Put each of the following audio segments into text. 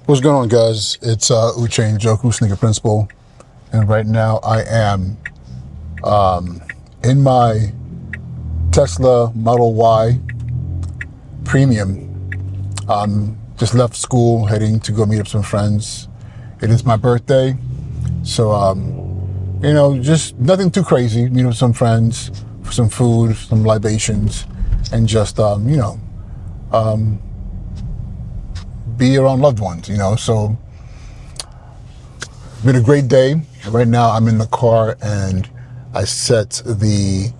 What's going on, guys? It's Uche Joku, Sneaker Principal, and right now I am in my Tesla Model Y Premium. Just left school, heading to go meet up some friends. It is my birthday, so just nothing too crazy. Meet up with some friends for some food, some libations, and just be around loved ones, so it's been a great day. Right now I'm in the car and I set the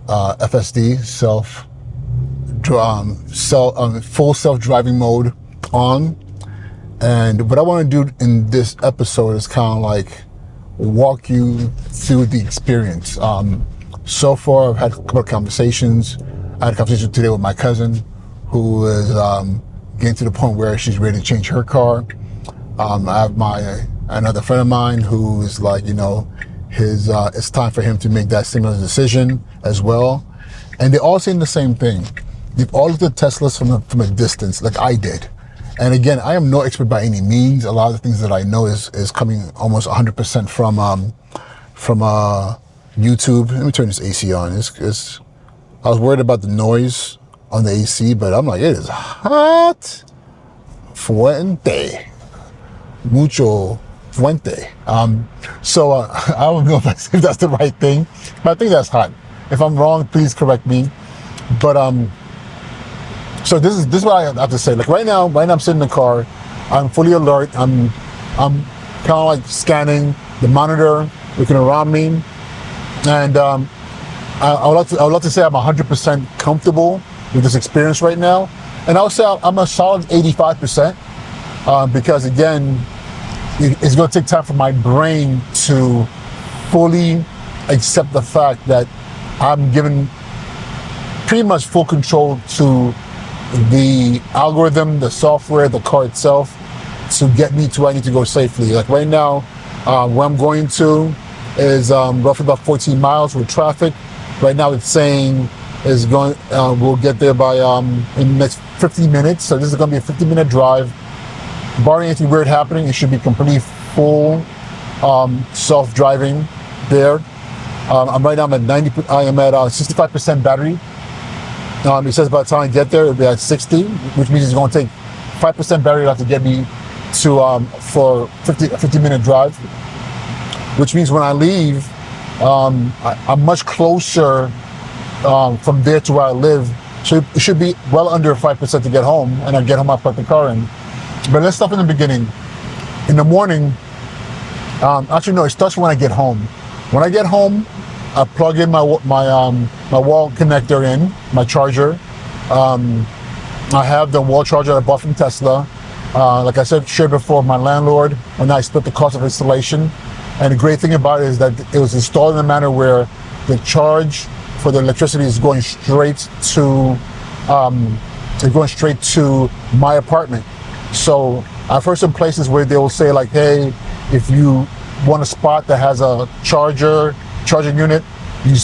FSD full self-driving mode on, and what I want to do in this episode is kind of like walk you through the experience. So far I've had a couple of conversations. I had a conversation today with my cousin who is getting to the point where she's ready to change her car. I have another friend of mine who is like, it's time for him to make that similar decision as well. And they're all saying the same thing. They've all looked at Teslas from a distance, like I did. And again, I am no expert by any means. A lot of the things that I know is coming almost 100% from YouTube. Let me turn this AC on. I was worried about the noise on the AC, but I'm like, it is hot. Fuente. Mucho fuente. So I don't know if that's the right thing, but I think that's hot. If I'm wrong, please correct me. But so this is what I have to say. Like right now I'm sitting in the car. I'm fully alert. I'm kind of like scanning the monitor, looking around me, and I would love to say I'm 100% comfortable with this experience right now, and I would say I'm a solid 85%, because again, it's going to take time for my brain to fully accept the fact that I'm given pretty much full control to the algorithm, the software, the car itself, to get me to where I need to go safely. Like right now, where I'm going to is roughly about 14 miles with traffic. Right now it's saying we'll get there by in the next 50 minutes. So this is going to be a 50-minute drive. Barring anything weird happening, it should be completely full self-driving there. I'm at 65% battery. It says by the time I get there, it'll be at 60, which means it's going to take 5% battery left to get me to for a 50-minute drive. Which means when I leave, I'm much closer from there to where I live. So it should be well under 5% to get home, and I get home, I plug the car in. But let's start from the beginning. In the morning, actually no, it starts when I get home. When I get home, I plug in my wall connector in, my charger. I have the wall charger I bought from Tesla. Like I shared before, my landlord and I split the cost of installation. And the great thing about it is that it was installed in a manner where the charge for the electricity is going straight to my apartment. So I've heard some places where they will say like, hey, if you want a spot that has a charging unit, you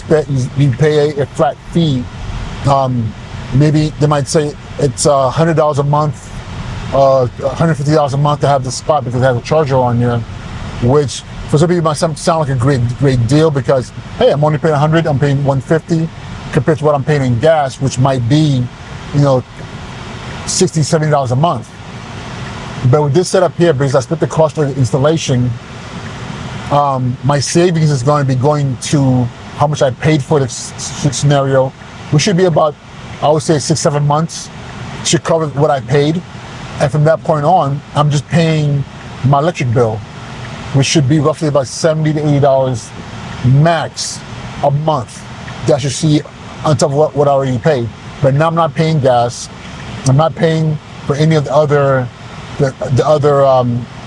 pay a flat fee. Maybe they might say it's $100 a month, $150 a month to have the spot because it has a charger on there, which for some people might sound like a great deal because, hey, I'm only paying $100, I'm paying $150 compared to what I'm paying in gas, which might be, $60, $70 a month. But with this setup here, because I split the cost for the installation, my savings is going to be going to how much I paid for this scenario, which should be about, I would say 6-7 months, should cover what I paid. And from that point on, I'm just paying my electric bill, which should be roughly about $70 to $80 max a month. That should see on top of what I already paid. But now I'm not paying gas. I'm not paying for any of the other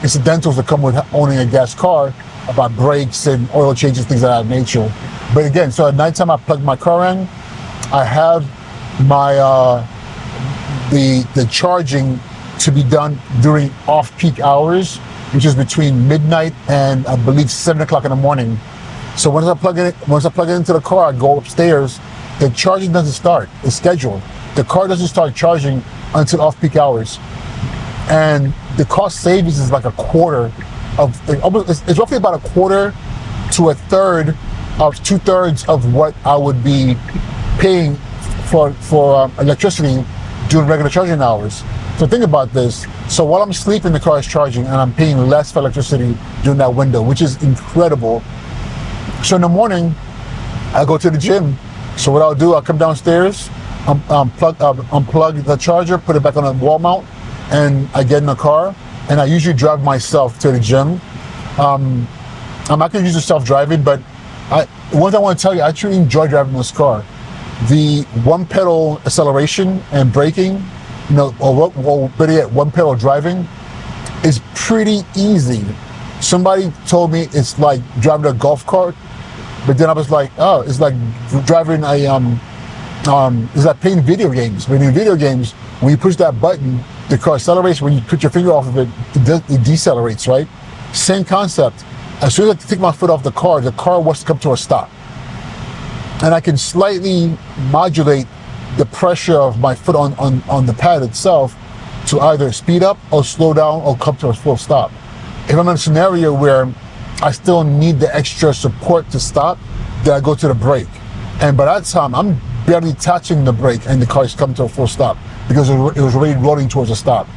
incidentals that come with owning a gas car, about brakes and oil changes, things of that nature. But again, so at nighttime I plug my car in. I have my the charging to be done during off-peak hours, which is between midnight and I believe 7 o'clock in the morning. So once I plug it into the car, I go upstairs. The charging doesn't start. It's scheduled. The car doesn't start charging until off-peak hours. and the cost savings is like a quarter of, it's roughly about a quarter to a third of 2/3 of what I would be paying for electricity during regular charging hours. So think about this. So while I'm sleeping, the car is charging, and I'm paying less for electricity during that window, which is incredible. So in the morning, I go to the gym. So what I'll do, I'll come downstairs, unplug the charger, put it back on a wall mount, and I get in the car, and I usually drive myself to the gym. I'm not going to use the self-driving, but one thing I want to tell you, I actually enjoy driving this car. The one pedal acceleration and braking, or better yet, one pedal driving, is pretty easy. Somebody told me it's like driving a golf cart, but then I was like, oh, it's like driving it's like playing video games. When in video games, when you push that button, the car accelerates. When you put your finger off of it, it decelerates, right? Same concept. As soon as I take my foot off the car wants to come to a stop. And I can slightly modulate the pressure of my foot on the pad itself to either speed up or slow down or come to a full stop. If I'm in a scenario where I still need the extra support to stop, then I go to the brake. And by that time, I'm barely touching the brake and the car is coming to a full stop because it was already rolling towards a stop.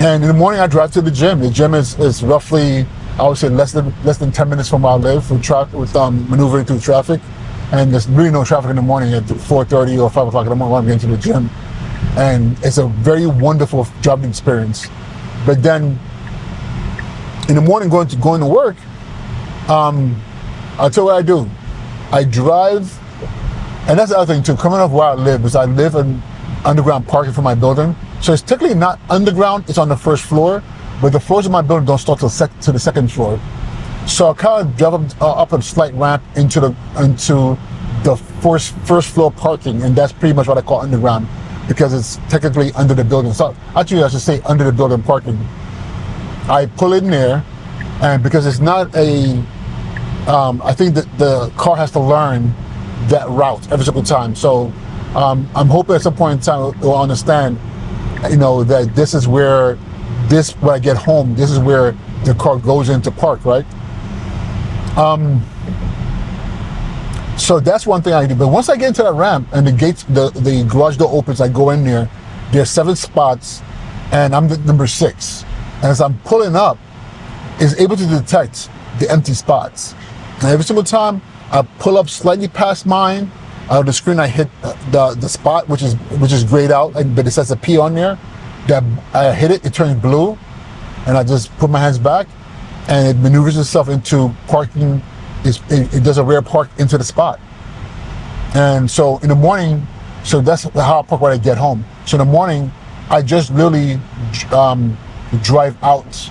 And in the morning, I drive to the gym. The gym is roughly, I would say, less than 10 minutes from where I live with maneuvering through traffic. And there's really no traffic in the morning at 4:30 or 5 o'clock in the morning when I'm getting to the gym. And it's a very wonderful driving experience. But then in the morning going to work, I'll tell you what I do. I drive, and that's the other thing too, coming off where I live, because I live in underground parking for my building. So it's technically not underground, it's on the first floor, but the floors of my building don't start to the second floor. So I kind of drive up a slight ramp into the first floor parking, and that's pretty much what I call underground, because it's technically under the building. So actually I should say under the building parking. I pull in there, and because it's not I think that the car has to learn that route every single time. So I'm hoping at some point in time it will understand, that this is where when I get home, this is where the car goes into park, right? So that's one thing I do. But once I get into that ramp and the garage door opens, I go in there. There's 7 spots, and I'm the number 6. And as I'm pulling up, it's able to detect the empty spots. And every single time I pull up slightly past mine, out of the screen I hit the spot which is grayed out, but it says a P on there. That I hit it turns blue, and I just put my hands back, and it maneuvers itself into parking. It does a rear park into the spot. And so in the morning, so that's how I park when I get home. So in the morning, I just literally drive out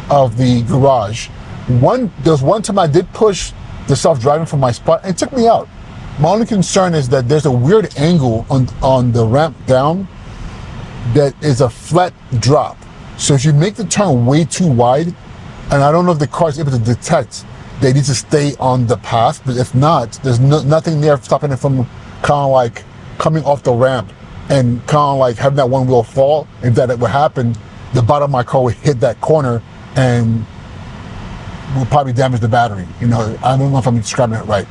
of the garage. There was one time I did push the self-driving from my spot, and it took me out. My only concern is that there's a weird angle on the ramp down that is a flat drop. So if you make the turn way too wide, and I don't know if the car is able to detect they need to stay on the path, but if not, there's nothing there stopping it from kind of like coming off the ramp and kind of like having that one wheel fall. If that would happen, the bottom of my car would hit that corner and will probably damage the battery. I don't know if I'm describing it right.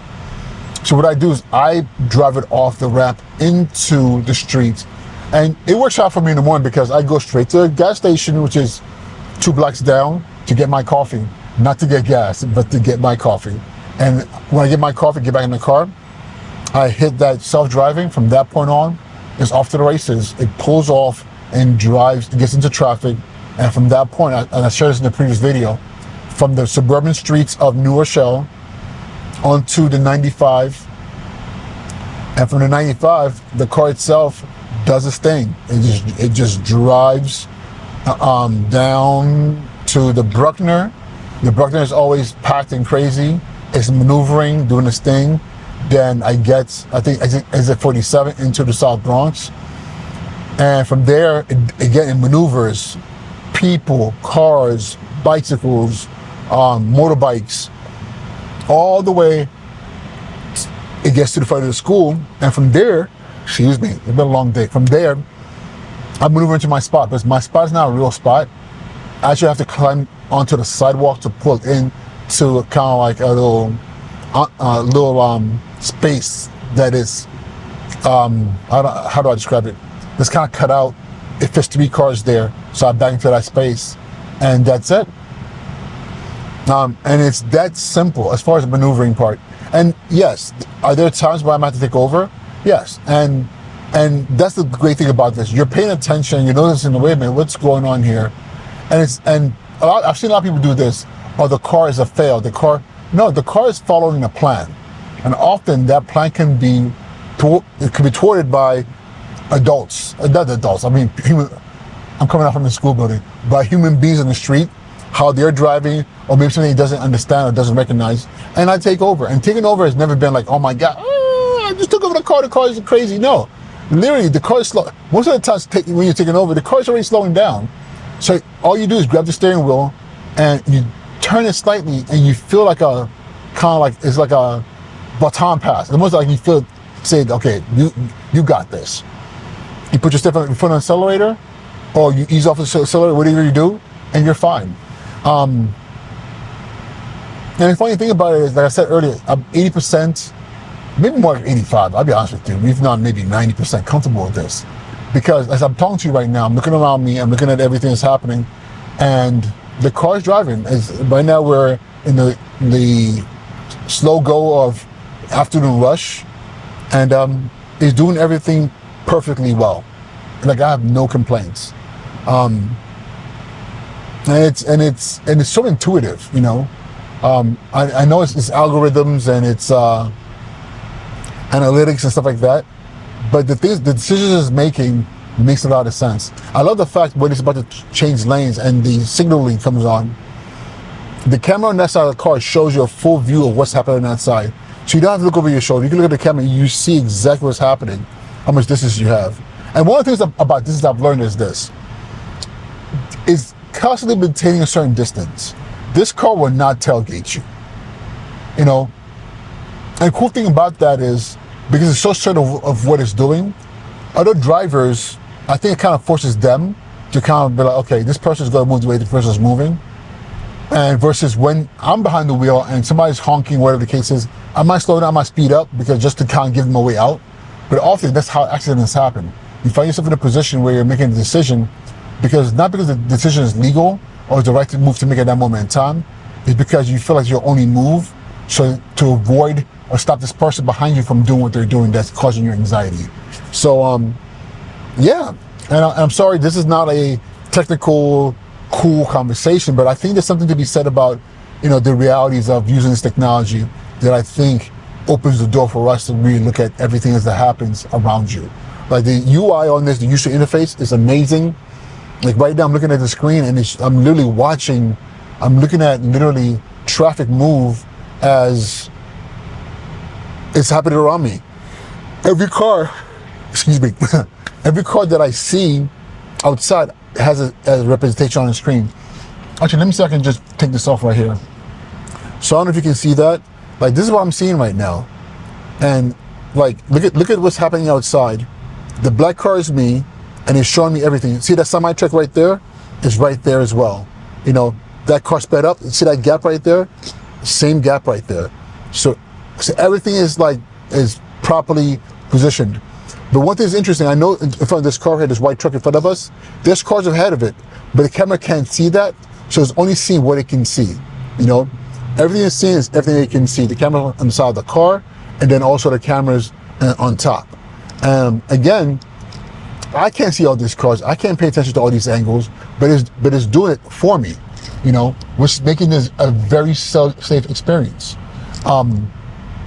So what I do is I drive it off the ramp into the street, and it works out for me in the morning because I go straight to a gas station, which is 2 blocks down, to get my coffee. Not to get gas, but to get my coffee. And when I get my coffee, get back in the car, I hit that self-driving. From that point on, it's off to the races. It pulls off and drives, it gets into traffic. And from that point, and I shared this in the previous video, from the suburban streets of New Rochelle onto the 95. And from the 95, the car itself does its thing. It just drives down to the Bruckner. The Bruckner is always packed and crazy. It's maneuvering, doing its thing. Then I think exit 47 into the South Bronx. And from there, it maneuvers people, cars, bicycles, motorbikes, all the way. It gets to the front of the school. And from there, excuse me, it's been a long day. From there, I maneuver into my spot, but my spot is not a real spot. I actually have to climb onto the sidewalk to pull in to kind of like a little space that is, how do I describe it? It's kind of cut out. It fits 3 cars there, so I back into that space, and that's it. And it's that simple as far as the maneuvering part. And yes, are there times where I might have to take over? Yes, and that's the great thing about this. You're paying attention. You're noticing, wait a minute, what's going on here? And I've seen a lot of people do this. Oh, the car is a fail. The car is following a plan, and often that plan can be thwarted by adults, not adults. I mean, I'm coming out from the school building, by human beings in the street, how they're driving, or maybe something he doesn't understand or doesn't recognize, and I take over. And taking over has never been like, oh my God, I just took over the car is crazy. No, literally, the car is slow. Most of the times when you're taking over, the car is already slowing down. So all you do is grab the steering wheel and you turn it slightly, and you feel like it's like a baton pass. Almost like you feel, say, okay, you got this. You put your foot on the accelerator, or you ease off the accelerator, whatever you do, and you're fine. And the funny thing about it is, like I said earlier, I'm 80%, maybe more like 85, I'll be honest with you, if not maybe 90% comfortable with this. Because as I'm talking to you right now, I'm looking around me, I'm looking at everything that's happening, and the car's driving. Right now we're in the slow go of afternoon rush, and it's doing everything perfectly well. Like, I have no complaints. And it's so intuitive, you know. I know it's algorithms and it's analytics and stuff like that, but the decisions it's making makes a lot of sense. I love the fact when it's about to change lanes and the signaling comes on, the camera on that side of the car shows you a full view of what's happening on that side. So you don't have to look over your shoulder. You can look at the camera and you see exactly what's happening, how much distance you have. And one of the things about this I've learned is this. Is constantly maintaining a certain distance. This car will not tailgate you. You know? And the cool thing about that is, because it's so certain of what it's doing, other drivers, I think it kind of forces them to kind of be like, okay, this person's going to move the way this person's moving. And versus when I'm behind the wheel and somebody's honking, whatever the case is, I might slow down, I might speed up, because just to kind of give them a way out. But often that's how accidents happen. You find yourself in a position where you're making a decision, not because the decision is legal or it's the right move to make at that moment in time, it's because you feel like it's your only move, so to avoid or stop this person behind you from doing what they're doing that's causing you anxiety. So yeah, and I'm sorry, this is not a technical, cool conversation, but I think there's something to be said about, you know, the realities of using this technology that I think opens the door for us to really look at everything as that happens around you. Like, the UI on this, the user interface is amazing. Like, right now I'm looking at the screen and I'm looking at literally traffic move as it's happening around me. Every car that I see outside has a representation on the screen. Actually, let me see if I can just take this off right here. So I don't know if you can see that. Like, this is what I'm seeing right now. And like, look at what's happening outside. The black car is me, and it's showing me everything. See that semi-truck right there? It's right there as well. You know, that car sped up. See that gap right there? Same gap right there. So everything is properly positioned. But one thing is interesting, I know in front of this car here, this white truck in front of us, there's cars ahead of it, but the camera can't see that, so it's only seeing what it can see. You know, everything it's seeing is everything it can see. The camera on the side of the car, and then also the cameras on top. Again, I can't see all these cars. I can't pay attention to all these angles, but it's doing it for me, you know, which is making this a very safe experience. I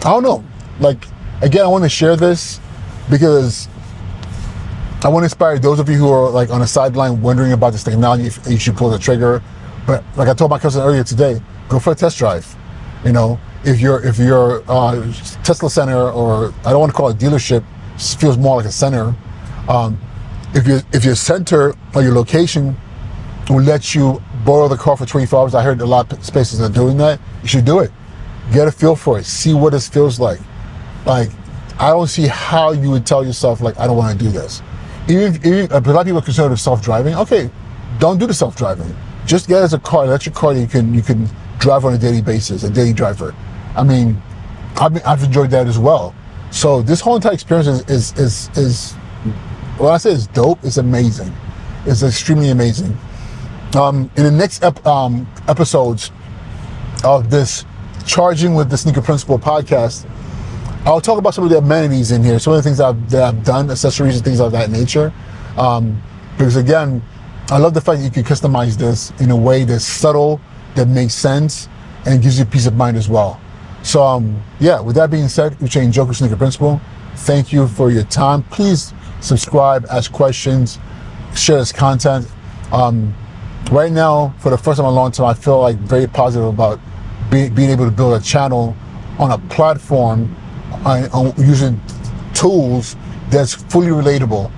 don't know. Like, again, I want to share this because I want to inspire those of you who are like on the sideline wondering about this technology, if you should pull the trigger. But like I told my cousin earlier today, go for a test drive. You know, if your Tesla center, or I don't want to call it a dealership, it feels more like a center. If your center or your location will let you borrow the car for 24 hours, I heard a lot of spaces are doing that. You should do it. Get a feel for it. See what it feels like. Like, I don't see how you would tell yourself, like, I don't want to do this. even a lot of people consider self-driving. Okay, don't do the self-driving. Just get as a car, electric car that you can drive on a daily basis, a daily driver. I mean, I've enjoyed that as well. So this whole entire experience is when I say it's dope, it's amazing. It's extremely amazing. In the next episodes of this Charging with the Sneaker Principal podcast, I'll talk about some of the amenities in here, some of the things that I've done, accessories and things of that nature. Because again, I love the fact that you can customize this in a way that's subtle, that makes sense, and gives you peace of mind as well. So yeah, with that being said, Uche and Joku Sneaker Principal, thank you for your time. Please subscribe, ask questions, share this content. Right now, for the first time in a long time, I feel like very positive about being able to build a channel on a platform using tools that's fully relatable.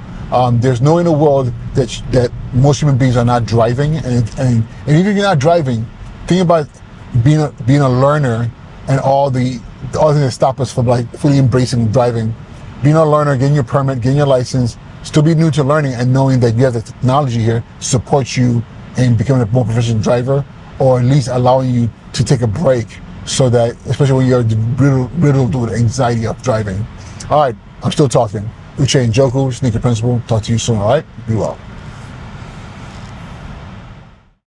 There's no in the world that most human beings are not driving, and even if you're not driving, think about being a learner and all the things that stop us from like fully embracing driving. Being a learner, getting your permit, getting your license, still be new to learning, and knowing that you have the technology here to support you in becoming a more proficient driver, or at least allowing you to take a break, so that, especially when you're riddled with anxiety of driving. All right, I'm still talking. Uche and Joku, Sneaker Principal. Talk to you soon, all right? Be well.